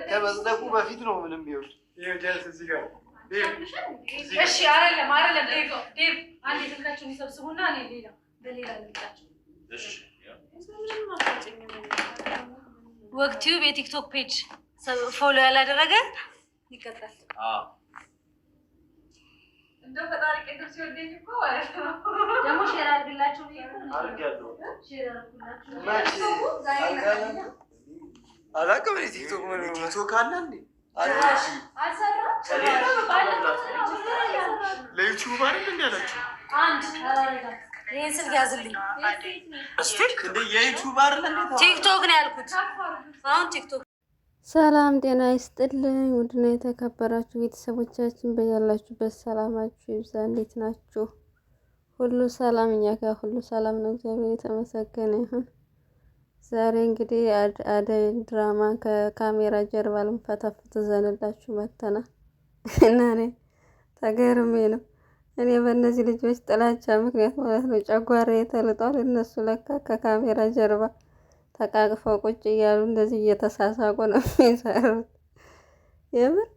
ከመጽደቁ በፊት ነው ምንም ቢሆን እሺ አይደለም ዴቭ አንዴ ስልካቸውን ይሰብስቡና እኔ በሌላ ልምጣቸው። ወቅቲው የቲክቶክ ፔጅ ፎሎ ያላደረገ ይቀጣል። እንደው ፈጣሪ ቅድም ሲወደኝ እኮ ማለት ነው ደግሞ ሼር አድርግላችሁ አድርጋለሁ። ሼር አድርጉላችሁ አላውቅም። ቲክቶክ አለ እንዴ? ለዩቲዩብ አይደል እንዴ ያላችሁ? ይሄን ስልክ ያዝልኝ። የዩቲዩብ አይደል እንዴ? ቲክቶክ ነው ያልኩት። አሁን ቲክቶክ። ሰላም ጤና ይስጥልኝ። ውድና የተከበራችሁ ቤተሰቦቻችን በያላችሁበት ሰላማችሁ ይብዛ። እንዴት ናችሁ? ሁሉ ሰላም? እኛ ጋር ሁሉ ሰላም ነው፣ እግዚአብሔር የተመሰገነ ይሁን። ዛሬ እንግዲህ አደይ ድራማ ከካሜራ ጀርባ ልንፈተፍት ዘንላችሁ መተናል እና እኔ ተገርሜ ነው። እኔ በእነዚህ ልጆች ጥላቻ ምክንያት ማለት ነው ጨጓራዬ ተልጧል። እነሱ ለካ ከካሜራ ጀርባ ተቃቅፈው ቁጭ እያሉ እንደዚህ እየተሳሳቁ ነው የሚሰሩት። የምር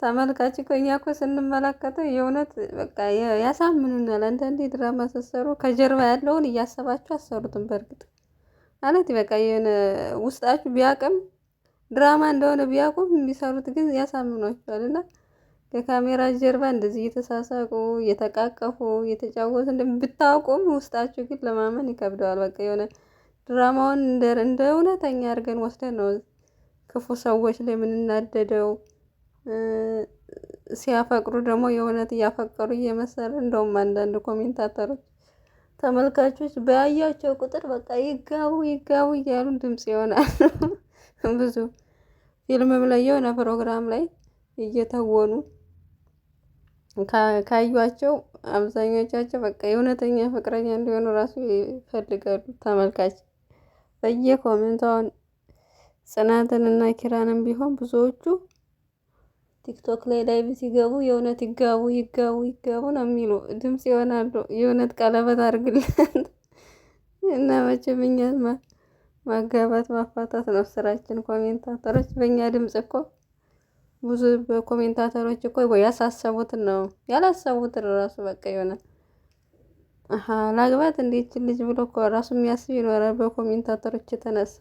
ተመልካች እኮ እኛ እኮ ስንመለከተው የእውነት በቃ ያሳምኑናል። አንዳንዴ ድራማ ስትሰሩ ከጀርባ ያለውን እያሰባችሁ አሰሩትም። በእርግጥ ማለት በቃ የሆነ ውስጣችሁ ቢያቅም ድራማ እንደሆነ ቢያውቁም የሚሰሩት ግን ያሳምኗቸዋል። እና ከካሜራ ጀርባ እንደዚህ እየተሳሳቁ እየተቃቀፉ እየተጫወቱ ብታውቁም ውስጣችሁ ግን ለማመን ይከብደዋል። በቃ የሆነ ድራማውን እንደ እውነተኛ አድርገን ወስደን ነው ክፉ ሰዎች ላይ የምንናደደው። ሲያፈቅሩ ደግሞ የእውነት እያፈቀሩ እየመሰለ እንደውም አንዳንድ ኮሜንታተሮች ተመልካቾች በያያቸው ቁጥር በቃ ይጋቡ እያሉ ድምጽ ይሆናል። ብዙ ፊልምም ላይ የሆነ ፕሮግራም ላይ እየተወኑ ካዩቸው አብዛኞቻቸው በቃ የእውነተኛ ፍቅረኛ እንዲሆኑ ራሱ ይፈልጋሉ ተመልካች በየኮሜንታውን። ጽናትንና ኪራንም ቢሆን ብዙዎቹ ቲክቶክ ላይ ላይቭ ሲገቡ የእውነት ይጋቡ ነው የሚሉ ድምጽ ይሆናሉ። የእውነት ቀለበት አድርግልን እና መቼም እኛ ማጋባት ማፋታት ነው ስራችን። ኮሜንታተሮች በእኛ ድምጽ እኮ ብዙ በኮሜንታተሮች እኮ ያሳሰቡትን ነው ያላሰቡትን ራሱ በቃ ይሆናል። ላግባት እንዴት ልጅ ብሎ እኮ ራሱ የሚያስብ ይኖራል በኮሜንታተሮች የተነሳ።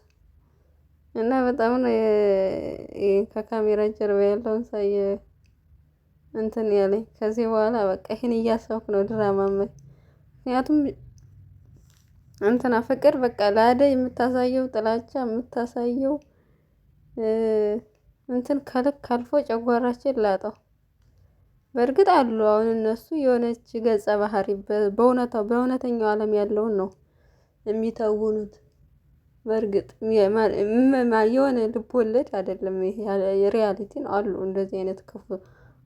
እና በጣም ነው ከካሜራ ጀርባ ያለውን ሳይ እንትን ያለኝ። ከዚህ በኋላ በቃ ይሄን እያሰብኩ ነው ድራማ። ምክንያቱም እንትና ፍቅር በቃ ለአደይ የምታሳየው ጥላቻ የምታሳየው እንትን ከልክ አልፎ ጨጓራችን ላጠው። በእርግጥ አሉ አሁን እነሱ የሆነች ገጸ ባህሪ በእውነተኛው ዓለም ያለውን ነው የሚተውኑት። በእርግጥ የሆነ ልብ ወለድ አይደለም ይሄ የሪያሊቲ ነው። አሉ እንደዚህ አይነት ክፉ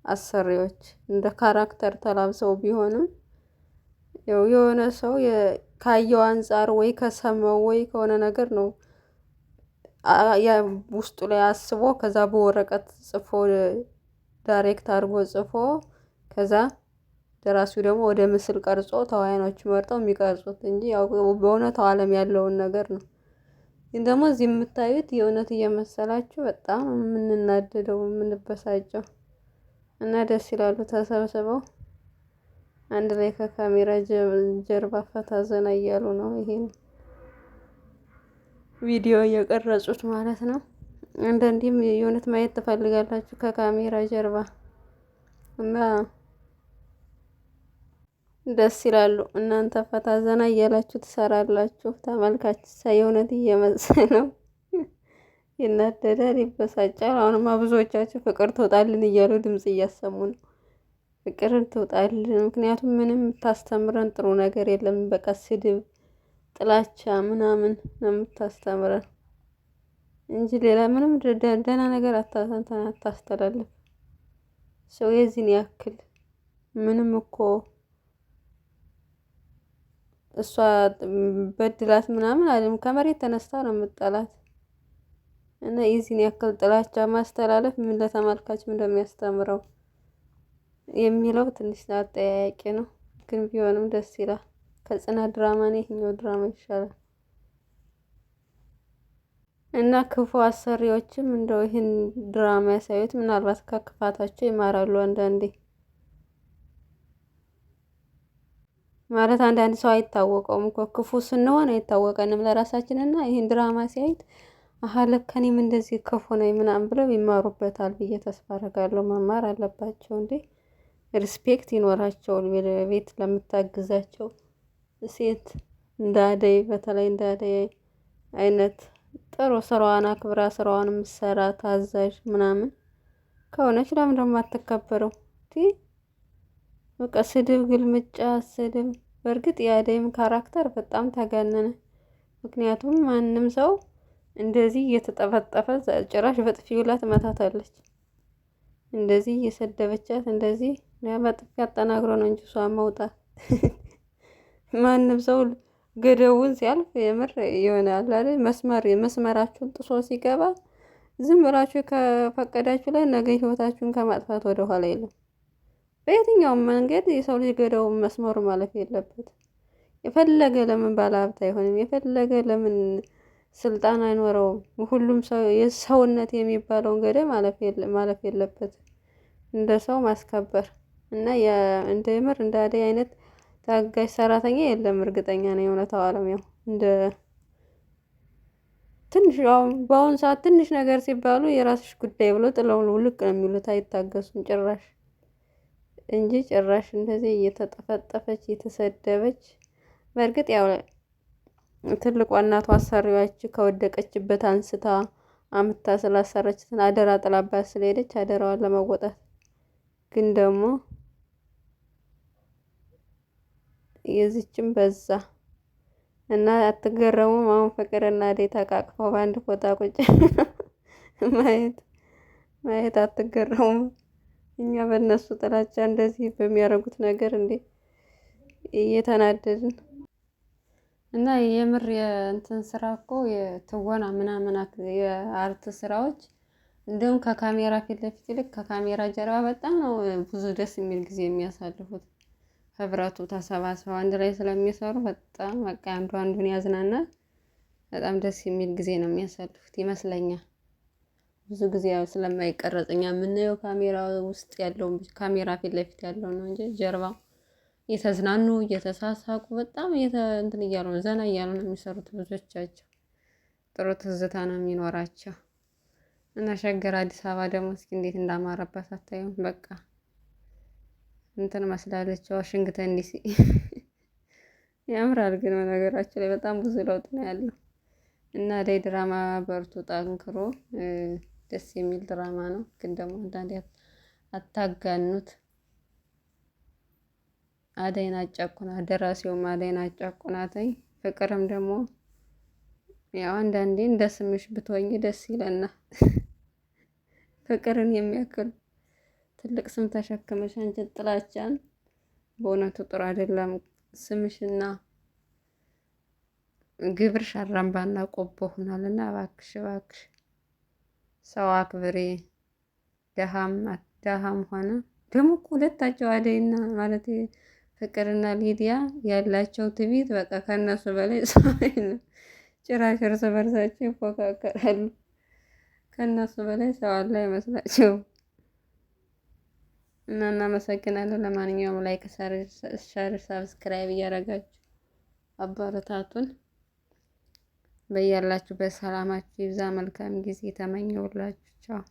አሰሪዎች እንደ ካራክተር ተላብሰው ቢሆንም የሆነ ሰው ካየው አንጻር ወይ ከሰማው ወይ ከሆነ ነገር ነው ውስጡ ላይ አስቦ ከዛ በወረቀት ጽፎ ዳይሬክት አድርጎ ጽፎ ከዛ ደራሲው ደግሞ ወደ ምስል ቀርጾ ተዋናዮች መርጠው የሚቀርጹት እንጂ ያው በእውነታው ዓለም ያለውን ነገር ነው። ግን ደግሞ እዚህ የምታዩት የእውነት እየመሰላችሁ በጣም የምንናደደው የምንበሳጨው እና ደስ ይላሉ ተሰብስበው አንድ ላይ ከካሜራ ጀርባ ፈታ ዘና እያሉ ነው ይሄን ቪዲዮ እየቀረጹት ማለት ነው። አንዳንዴም የእውነት ማየት ትፈልጋላችሁ ከካሜራ ጀርባ እና ደስ ይላሉ። እናንተ ፈታ ዘና እያላችሁ ትሰራላችሁ። ተመልካች የእውነት እየመሰለው ይናደዳል፣ ይበሳጫል። አሁንማ ብዙዎቻችሁ ፍቅር ትውጣልን እያሉ ድምጽ እያሰሙ ነው። ፍቅርን ትውጣልን፣ ምክንያቱም ምንም ታስተምረን ጥሩ ነገር የለም። በቃ ስድብ፣ ጥላቻ ምናምን ነው የምታስተምረን እንጂ ሌላ ምንም ደህና ነገር አታስተላልፍ። ሰው የዚህን ያክል ምንም እኮ እሷ በድላት ምናምን አይደለም፣ ከመሬት ተነስታ ነው የምጠላት። እና የዚህን ያክል ጥላቻ ማስተላለፍ ምን ለተመልካች እንደሚያስተምረው የሚለው ትንሽ አጠያያቂ ነው። ግን ቢሆንም ደስ ይላል። ከጽናት ድራማ ነው ይሄኛው ድራማ ይሻላል። እና ክፉ አሰሪዎችም እንደው ይህን ድራማ ያሳዩት ምናልባት ከክፋታቸው ይማራሉ። አንዳንዴ ማለት አንዳንድ ሰው አይታወቀውም እኮ ክፉ ስንሆን አይታወቀንም ለራሳችን እና ይህን ድራማ ሲያዩት አሀ ለካ እኔም እንደዚህ ክፉ ነኝ ምናምን ብለው ይማሩበታል ብዬ ተስፋ አደርጋለሁ። መማር አለባቸው እንዴ ሪስፔክት ይኖራቸዋል። ቤት ለምታግዛቸው ሴት እንደ አደይ በተለይ እንደ አደይ አይነት ጥሩ ስራዋን አክብራ ስራዋን የምትሰራ ታዛዥ ምናምን ከሆነች ለምን ደግሞ አትከበረው? በቃ ስድብ፣ ግልምጫ፣ ስድብ። በእርግጥ የአደይም ካራክተር በጣም ተጋነነ። ምክንያቱም ማንም ሰው እንደዚህ እየተጠፈጠፈ ጭራሽ በጥፊ ብላ ትመታታለች። እንደዚህ እየሰደበቻት እንደዚህ በጥፊ አጠናግሮ ነው እንጂ እሷ መውጣት ማንም ሰው ገደቡን ሲያልፍ የምር ይሆናል አይደል? መስመራችሁን ጥሶ ሲገባ ዝም ብላችሁ ከፈቀዳችሁ ላይ ነገ ህይወታችሁን ከማጥፋት ወደ ኋላ የለም። በየትኛውም መንገድ የሰው ልጅ ገደቡን መስመሩ ማለፍ የለበት። የፈለገ ለምን ባለሀብት አይሆንም? የፈለገ ለምን ስልጣን አይኖረውም? ሁሉም ሰው የሰውነት የሚባለውን ገደብ ማለፍ የለበትም። እንደ ሰው ማስከበር እና እንደ ምር እንደ አደይ አይነት ታጋሽ ሰራተኛ የለም። እርግጠኛ ነኝ እውነታው ዓለም ያው እንደ ትንሽ በአሁኑ ሰዓት ትንሽ ነገር ሲባሉ የራስሽ ጉዳይ ብሎ ጥለው ልቅ ነው የሚሉት። አይታገሱም ጭራሽ እንጂ ጭራሽ እንደዚህ እየተጠፈጠፈች እየተሰደበች። በእርግጥ ያው ትልቋ እናቷ አሰሪዋች ከወደቀችበት አንስታ አምታ ስላሰረችትን አደራ ጥላባት ስለሄደች አደራዋን ለመወጣት ግን ደግሞ የዚችም በዛ እና አትገረሙም? አሁን ፍቅርና አደይ ተቃቅፈው በአንድ ፎጣ ቁጭ ማየት አትገረሙም? እኛ በእነሱ ጥላቻ እንደዚህ በሚያደርጉት ነገር እንዴ እየተናደድን እና የምር የእንትን ስራ እኮ የትወና ምናምን የአርት ስራዎች እንደውም ከካሜራ ፊት ለፊት ይልቅ ከካሜራ ጀርባ በጣም ነው ብዙ ደስ የሚል ጊዜ የሚያሳልፉት። ህብረቱ ተሰባስበው አንድ ላይ ስለሚሰሩ በጣም በቃ አንዱ አንዱን ያዝናናል። በጣም ደስ የሚል ጊዜ ነው የሚያሳልፉት ይመስለኛል። ብዙ ጊዜ ያው ስለማይቀረጽ እኛ የምናየው ካሜራ ውስጥ ያለው ካሜራ ፊት ለፊት ያለው ነው እንጂ ጀርባው እየተዝናኑ እየተሳሳቁ በጣም እንትን እያሉ ነው ዘና እያሉ ነው የሚሰሩት ልጆቻቸው። ጥሩ ትዝታ ነው የሚኖራቸው። እና ሸገር አዲስ አበባ ደግሞ እስኪ እንዴት እንዳማረባት አታዩም? በቃ እንትን መስላለች ዋሽንግተን ዲሲ ያምራል። ግን በነገራችን ላይ በጣም ብዙ ለውጥ ነው ያለው። እና አደይ ድራማ በርቱ፣ ጠንክሮ ደስ የሚል ድራማ ነው። ግን ደግሞ አንዳንዴ አታጋኑት። አደይን አጨቁናት፣ ደራሲውም አደይን አጨቁናትኝ። ፍቅርም ደግሞ ያው አንዳንዴ እንደ ስምሽ ብትሆኝ ደስ ይለናል። ፍቅርን የሚያክል ትልቅ ስም ተሸክመሽ አንቺ ጥላቻን በእውነቱ ጥሩ አይደለም። ስምሽና ግብርሽ አራምባና ቆቦ ሆኗልና እባክሽ ሰው አክብሬ። ደሃም ሆነ ደግሞ ሁለታቸው አደይና ማለት ፍቅርና ሊዲያ ያላቸው ትዕቢት በቃ ከነሱ በላይ ሰው የለም። ጭራሽ እርስ በርሳቸው ይፎካከራሉ። ከነሱ በላይ ሰው አለ አይመስላቸውም። እና እናመሰግናለን። ለማንኛውም ላይክ፣ ሸር፣ ሰብስክራይብ እያደረጋችሁ አበረታቱን። በያላችሁ በሰላማችሁ ይብዛ። መልካም ጊዜ ተመኘውላችሁ። ቻው